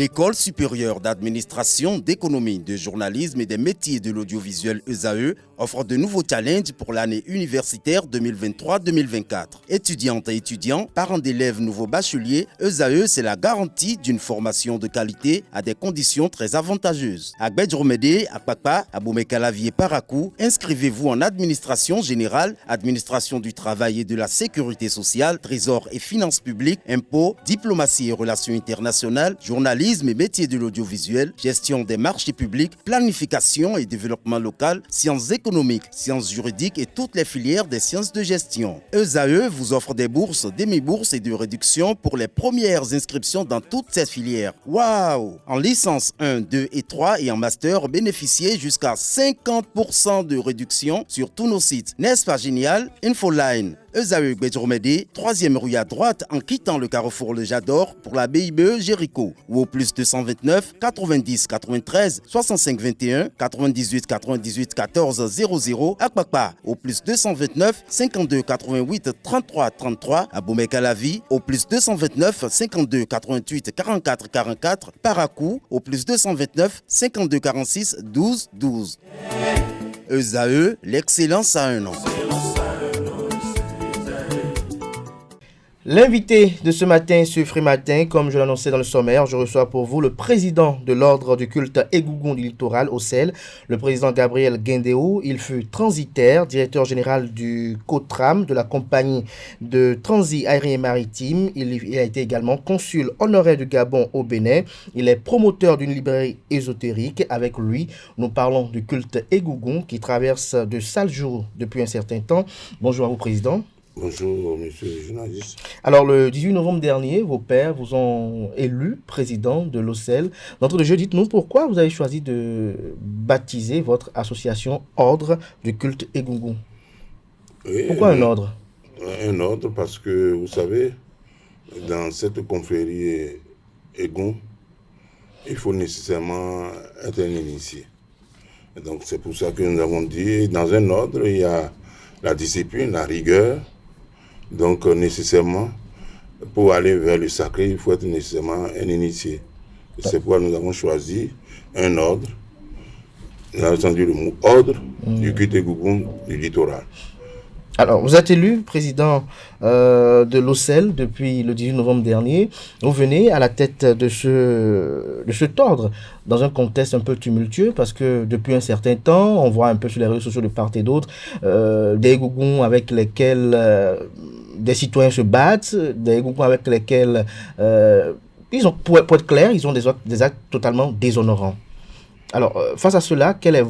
L'École supérieure d'administration, d'économie, de journalisme et des métiers de l'audiovisuel ESAE offre de nouveaux challenges pour l'année universitaire 2023-2024. Étudiantes et étudiants, parents d'élèves nouveaux bacheliers, ESAE, c'est la garantie d'une formation de qualité à des conditions très avantageuses. À Gbedjromede, à Papa, à Boumekalavi et Parakou, inscrivez-vous en administration générale, administration du travail et de la sécurité sociale, trésor et finances publiques, impôts, diplomatie et relations internationales, journalisme et métiers de l'audiovisuel, gestion des marchés publics, planification et développement local, sciences économiques, sciences juridiques et toutes les filières des sciences de gestion. ESAE vous offre des bourses, demi-bourses et de réductions pour les premières inscriptions dans toutes ces filières. Waouh! En licence 1, 2 et 3 et en master, bénéficiez jusqu'à 50% de réduction sur tous nos sites. N'est-ce pas génial? Infoline. ESAE Gbedjromede, 3e rue à droite en quittant le carrefour Le Jador pour la BIBE Jéricho ou au plus 229 90 93 65 21 98 98 14 00 à Kpakpa au plus 229 52 88 33 33 à Boumekalavi au plus 229 52 88 44 44 Parakou au plus 229 52 46 12 12. ESAE, l'excellence à un an. L'invité de ce matin sur Free Matin, comme je l'annonçais dans le sommaire, je reçois pour vous le président de l'ordre du culte Egougoun du littoral au sel, le président Gabriel Guindéou. Il fut transitaire, directeur général du COTRAM, de la compagnie de transit aérien et maritime. Il a été également consul honoraire du Gabon au Bénin. Il est promoteur d'une librairie ésotérique. Avec lui, nous parlons du culte Egougoun qui traverse de sales jours depuis un certain temps. Bonjour à vous, président. Bonjour, monsieur le journaliste. Alors, le 18 novembre dernier, vos pairs vous ont élu président de l'OCEL. D'entrée de jeu, dites-nous pourquoi vous avez choisi de baptiser votre association Ordre du culte Egougoun. Oui, pourquoi un ordre? Un ordre parce que, vous savez, dans cette confrérie Egoun, il faut nécessairement être un initié. Et donc, c'est pour ça que nous avons dit, dans un ordre, il y a la discipline, la rigueur. Donc, nécessairement, pour aller vers le sacré, il faut être nécessairement un initié. C'est pourquoi nous avons choisi un ordre. Nous avons entendu le mot ordre du culte Egougoun du littoral. Alors, vous êtes élu président de l'OCEL depuis le 18 novembre dernier. Vous venez à la tête de cet ordre dans un contexte un peu tumultueux parce que depuis un certain temps, on voit un peu sur les réseaux sociaux de part et d'autre des Egougoun avec lesquels des citoyens se battent, des Egougoun avec lesquels, pour être clair, ils ont des actes totalement déshonorants. Alors, face à cela, quelles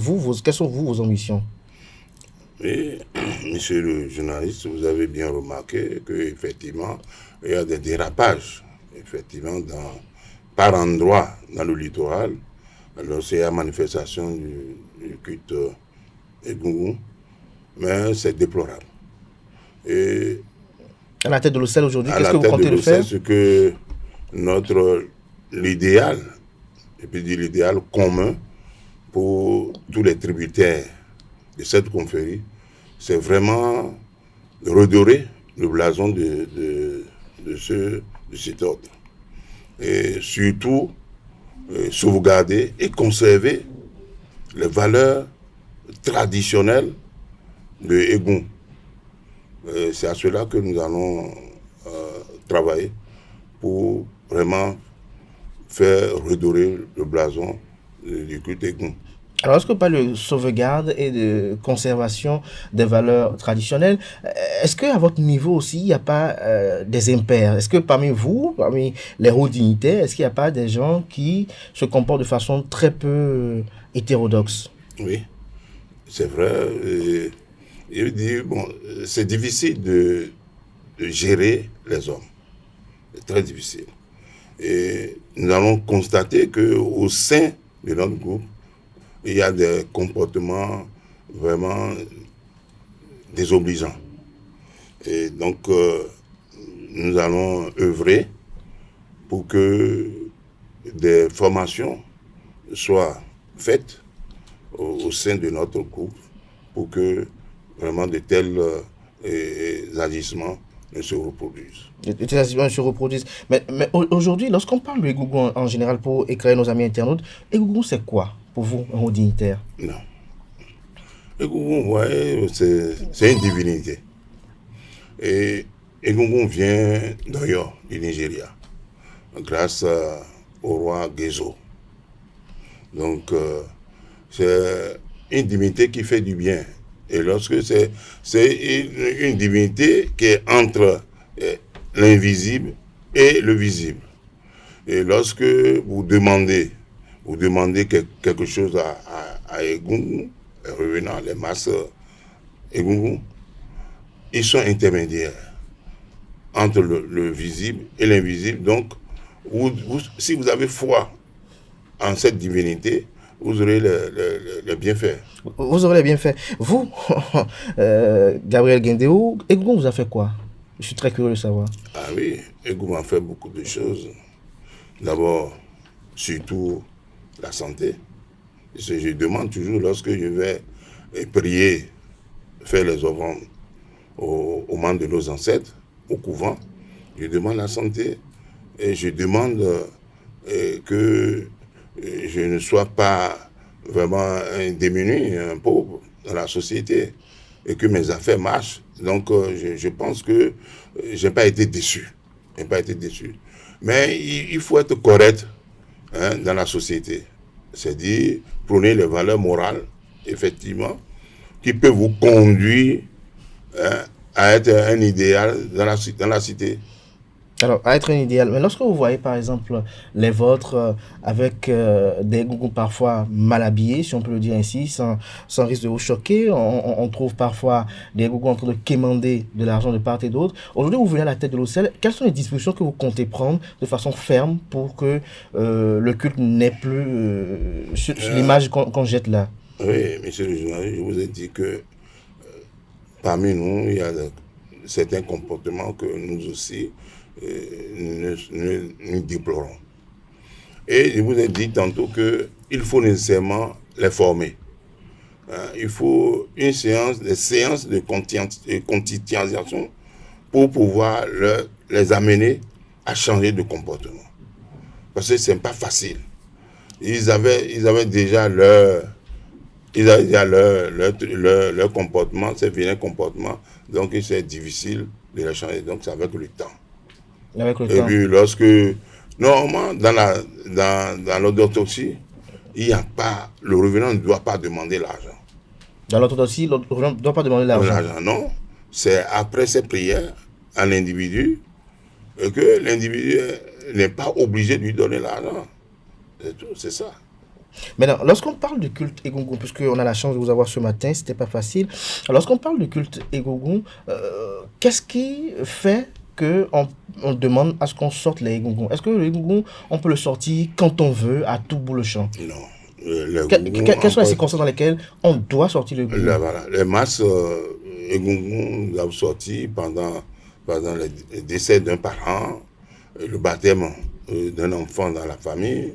sont vos ambitions? Et, monsieur le journaliste, vous avez bien remarqué qu'effectivement, il y a des dérapages, effectivement, par endroits dans le littoral. Alors, c'est la manifestation du culte Egougoun, mais c'est déplorable. Et à la tête de l'OCEL aujourd'hui, qu'est-ce que vous comptez faire? C'est que l'idéal, et puis l'idéal commun pour tous les tributaires de cette confrérie, c'est vraiment de redorer le blason de cet ordre. Et surtout, sauvegarder et conserver les valeurs traditionnelles de Egougoun. C'est à cela que nous allons travailler pour vraiment faire redorer le blason du culte Egougoun. Alors, est-ce que par le sauvegarde et de conservation des valeurs traditionnelles, est-ce qu'à votre niveau aussi, il n'y a pas des impairs? Est-ce que parmi vous, parmi les hauts dignitaires, est-ce qu'il n'y a pas des gens qui se comportent de façon très peu hétérodoxe? Oui, c'est vrai. Je veux dire, bon, c'est difficile de gérer les hommes. C'est très difficile. Et nous allons constater qu'au sein de notre groupe, il y a des comportements vraiment désobligeants. Et donc, nous allons œuvrer pour que des formations soient faites au sein de notre groupe pour que vraiment de tels agissements ne se reproduisent. Ces accidents se reproduisent. Mais aujourd'hui, lorsqu'on parle de Egungun en général, pour éclairer nos amis internautes, Egungun c'est quoi pour vous, un haut dignitaire? Non. Egungun, vous voyez, c'est une divinité. Et Egungun vient d'ailleurs, du Nigeria, grâce au roi Gezo. Donc, c'est une divinité qui fait du bien. Et lorsque c'est une divinité qui est entre l'invisible et le visible. Et lorsque vous demandez quelque chose à Egungun, revenant les masses Egungun, ils sont intermédiaires entre le visible et l'invisible. Donc, si vous avez foi en cette divinité, vous aurez le bienfait. Vous aurez les bienfaits. Vous, Gabriel Guindéo, Egungun vous a fait quoi? Je suis très curieux de savoir. Ah oui, Egungun a fait beaucoup de choses. D'abord, surtout la santé. Je demande toujours, lorsque je vais prier, faire les offrandes aux membres de nos ancêtres, au couvent, je demande la santé et je demande que je ne sois pas vraiment un démuni, un pauvre dans la société et que mes affaires marchent. Donc, je pense que je n'ai pas été déçu. Mais il faut être correct dans la société. C'est-à-dire prôner les valeurs morales, effectivement, qui peuvent vous conduire à être un idéal dans la cité. Alors, à être un idéal. Mais lorsque vous voyez, par exemple, les vôtres avec des Egungun parfois mal habillés, si on peut le dire ainsi, sans risque de vous choquer, on trouve parfois des Egungun en train de quémander de l'argent de part et d'autre. Aujourd'hui, vous venez à la tête de l'OCEL. Quelles sont les dispositions que vous comptez prendre de façon ferme pour que le culte n'ait plus sur l'image qu'on jette là? Oui, monsieur le journaliste, je vous ai dit que parmi nous, il y a certains comportements que nous aussi nous déplorons. Et je vous ai dit tantôt qu'il faut nécessairement les former. Il faut des séances de conscientisation pour pouvoir les amener à changer de comportement. Parce que ce n'est pas facile. Ils avaient déjà leur comportement, ces vilains comportements, donc c'est difficile de les changer. Donc c'est avec le temps. Puis lorsque, normalement, dans l'orthodoxie, il n'y a pas, le revenant ne doit pas demander l'argent. Dans l'orthodoxie, le revenant ne doit pas demander l'argent. Non, c'est après ces prières à l'individu que l'individu n'est pas obligé de lui donner l'argent. C'est tout, c'est ça. Maintenant, lorsqu'on parle du culte Egungun, puisqu'on a la chance de vous avoir ce matin, c'était pas facile. Lorsqu'on parle du culte Egungun, qu'est-ce qui fait qu'on demande à ce qu'on sorte les Egungun? Est-ce que le Egungun, on peut le sortir quand on veut, à tout bout le champ? Non. Quelles sont les circonstances dans lesquelles on doit sortir le Egungun? Voilà. Les masses Egungun doivent sortir pendant le décès d'un parent, le baptême d'un enfant dans la famille,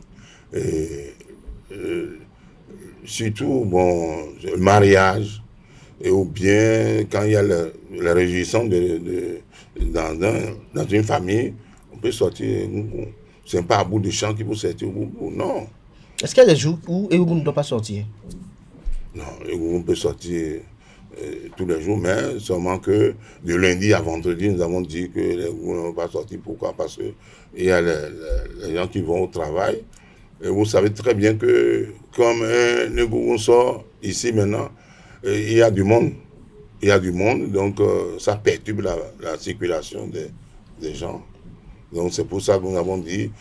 surtout le mariage, ou bien quand il y a la réjouissance dans une famille, on peut sortir. Ce n'est pas à bout de champ qu'il faut sortir. Non. Est-ce qu'il y a des jours où Egungun ne doit pas sortir? Non, Egungun peut sortir tous les jours, mais seulement que de lundi à vendredi, nous avons dit que les Egungun ne vont pas sortir. Pourquoi? Parce qu'il y a les gens qui vont au travail. Et vous savez très bien que comme un Egungun sort ici maintenant, il y a du monde. Donc ça perturbe la circulation des gens. Donc c'est pour ça que nous avons dit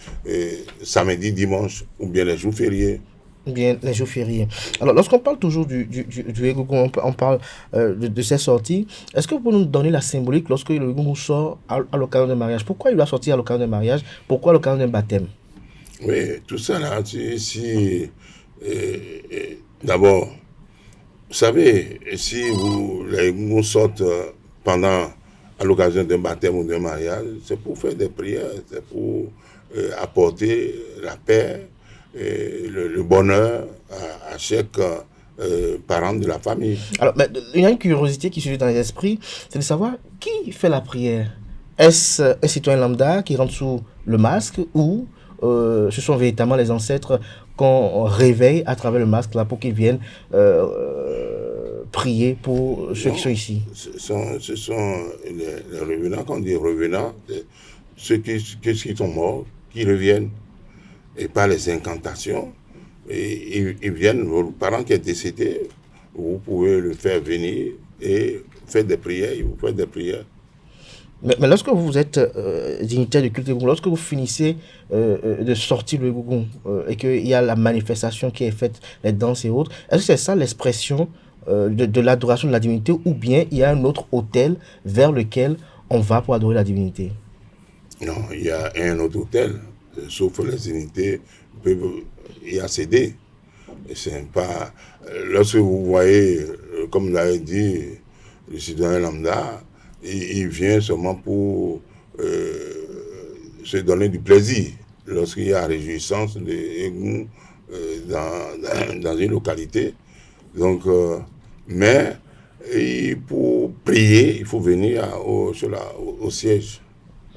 samedi, dimanche, ou bien les jours fériés. Bien, les jours fériés. Alors, lorsqu'on parle toujours du Egungun, on parle de ces sorties. Est-ce que vous pouvez nous donner la symbolique lorsque le Egungun sort à l'occasion d'un mariage? Pourquoi il doit sortir à l'occasion d'un mariage? Pourquoi à l'occasion d'un baptême? Oui, tout ça là, d'abord, vous savez, si les Egungun sortent à l'occasion d'un baptême ou d'un mariage, c'est pour faire des prières, c'est pour apporter la paix, et le bonheur à chaque parent de la famille. Alors, mais il y a une curiosité qui surgit dans les esprits, c'est de savoir qui fait la prière. Est-ce un citoyen lambda qui rentre sous le masque ou ce sont véritablement les ancêtres qu'on réveille à travers le masque là pour qu'ils viennent prier pour ceux qui sont ici? Ce sont les revenants, quand on dit revenants, ceux qui sont morts, qui reviennent, et pas les incantations. Et ils viennent, vos parents qui est décédé, vous pouvez le faire venir et faire des prières, il vous fait des prières. Mais lorsque vous êtes dignitaire du culte Egungun, lorsque vous finissez de sortir le Egungun et qu'il y a la manifestation qui est faite, les danses et autres, est-ce que c'est ça l'expression de l'adoration de la divinité ou bien il y a un autre autel vers lequel on va pour adorer la divinité? Non, il y a un autre autel, sauf les divinités peuvent y accéder. Et c'est pas... Lorsque vous voyez, comme l'avait dit le citoyen lambda, il vient seulement pour se donner du plaisir. Lorsqu'il y a réjouissance de Egun dans une localité. Donc, mais pour prier, il faut venir au siège.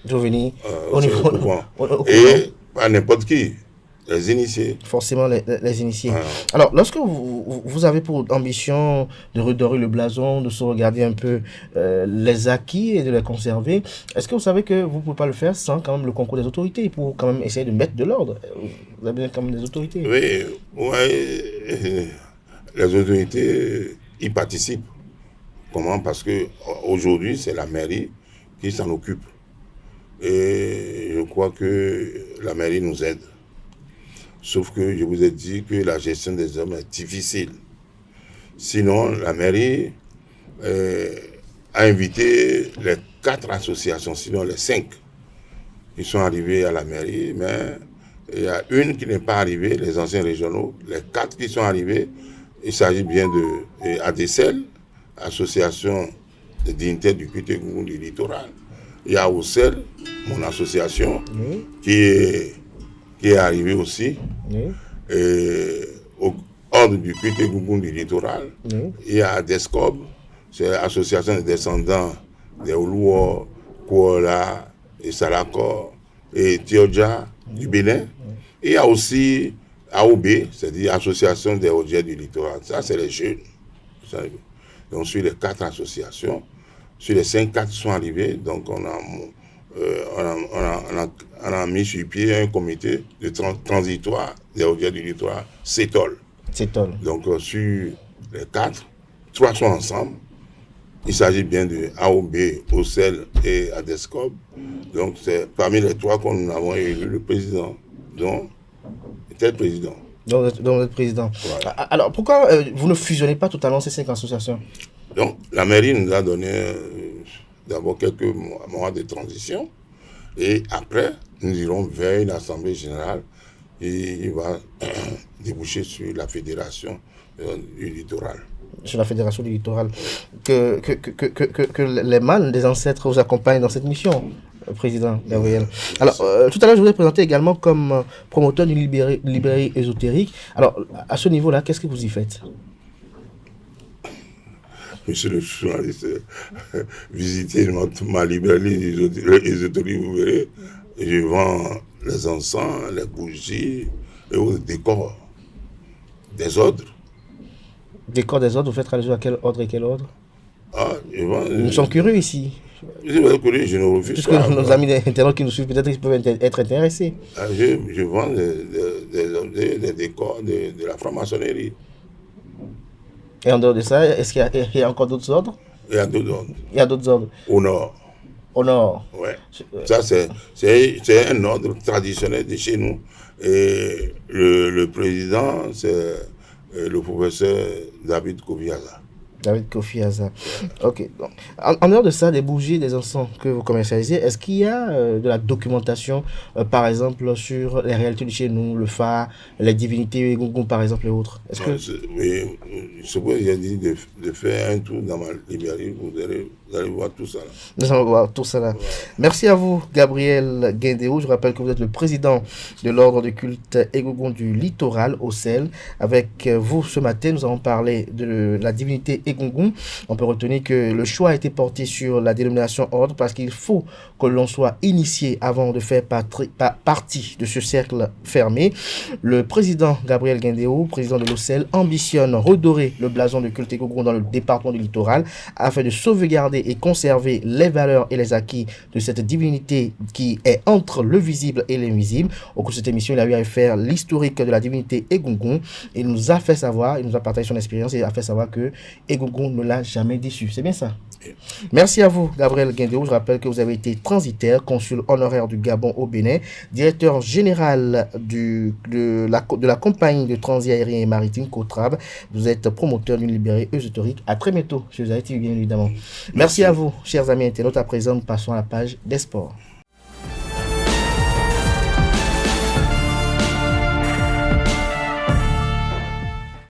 Il faut venir Au niveau, et pas n'importe qui. Les initiés. Forcément, les initiés. Alors, lorsque vous avez pour ambition de redorer le blason, de sauvegarder un peu les acquis et de les conserver, est-ce que vous savez que vous ne pouvez pas le faire sans quand même le concours des autorités pour quand même essayer de mettre de l'ordre? Vous avez besoin quand même des autorités. Oui, les autorités y participent. Comment? Parce qu'aujourd'hui, c'est la mairie qui s'en occupe. Et je crois que la mairie nous aide. Sauf que je vous ai dit que la gestion des hommes est difficile. Sinon, la mairie a invité les 4 associations, sinon les 5 qui sont arrivés à la mairie, mais il y a une qui n'est pas arrivée, les anciens régionaux. Les 4 qui sont arrivés, il s'agit bien de ADCL, Association des dignitaires du culte Egungun du littoral. Il y a OCEL, mon association, qui est arrivé aussi, au ordre du culte Egungun du littoral. Il y a ADESCOB, c'est l'association des descendants des Oluo, Kouola, et Salakor, et Tioja du Bénin. Il y a aussi AOB, c'est-à-dire Association des Odiers du littoral. Ça, c'est les jeunes. Donc, sur les 4 associations, sur les 5, 4 sont arrivés, donc on a mis sur pied un comité de transitoire des Odiers du littoral, CETOL. Donc sur les 4, 3 sont ensemble. Il s'agit bien de AOB, OCEL et ADESCOB. Donc c'est parmi les 3 que nous avons élu le président. Donc, était le président. Donc le président. Voilà. Alors pourquoi vous ne fusionnez pas totalement ces 5 associations? Donc la mairie nous a donné d'abord quelques mois de transition et après nous irons vers une assemblée générale et il va déboucher sur la fédération du littoral. Sur la fédération du littoral. Que les mânes des ancêtres vous accompagnent dans cette mission, président Gabriel. Alors, tout à l'heure, je vous ai présenté également comme promoteur d'une librairie ésotérique. Alors, à ce niveau-là, qu'est-ce que vous y faites? Monsieur le journaliste, visitez ma librairie ésotérique, vous verrez. Je vends les encens, les bougies et autres décors des ordres. Décors des ordres, vous faites allusion à quel ordre et quel ordre? Nous sommes curieux ici. Je ne refuse pas. Puisque nos amis internautes qui nous suivent, peut-être qu'ils peuvent être intéressés. Je vends des décors de la franc-maçonnerie. Et en dehors de ça, est-ce qu'il y a encore d'autres ordres? Il y a d'autres ordres. Il y a d'autres ordres. Au nord. Au nord. Oui. Ça, c'est un ordre traditionnel de chez nous. Et le président, c'est le professeur David Kofi Aza. David Kofi Aza. Ok. Donc, en dehors de ça, des bougies, des encens que vous commercialisez, est-ce qu'il y a de la documentation, par exemple, sur les réalités de chez nous, le phare, les divinités Egungun, par exemple, et autres? Oui, ce que j'ai dit de faire un tour dans ma librairie, vous allez voir tout ça. Nous allons voir tout ça là. Ouais. Merci à vous, Gabriel Guindéo. Je rappelle que vous êtes le président de l'ordre de culte Egungun du littoral, OCEL. Avec vous, ce matin, nous avons parlé de la divinité Egungun. On peut retenir que le choix a été porté sur la dénomination ordre parce qu'il faut que l'on soit initié avant de faire partie de ce cercle fermé. Le président Gabriel Guindéo, président de l'OCEL, ambitionne redorer le blason de culte Egungun dans le département du littoral afin de sauvegarder et conserver les valeurs et les acquis de cette divinité qui est entre le visible et l'invisible. Au cours de cette émission, il a eu à faire l'historique de la divinité Egungun. Il nous a fait savoir, il nous a partagé son expérience et a fait savoir que Egungun ne l'a jamais déçu. C'est bien ça? Merci à vous, Gabriel Guindéo. Je rappelle que vous avez été transitaire, consul honoraire du Gabon au Bénin, directeur général de la compagnie de transit aérien et maritime Cotrab. Vous êtes promoteur d'une librairie ésotérique. À très bientôt chez Zaïti, bien évidemment. Merci à vous, chers amis internautes. À présent, nous passons à la page des sports.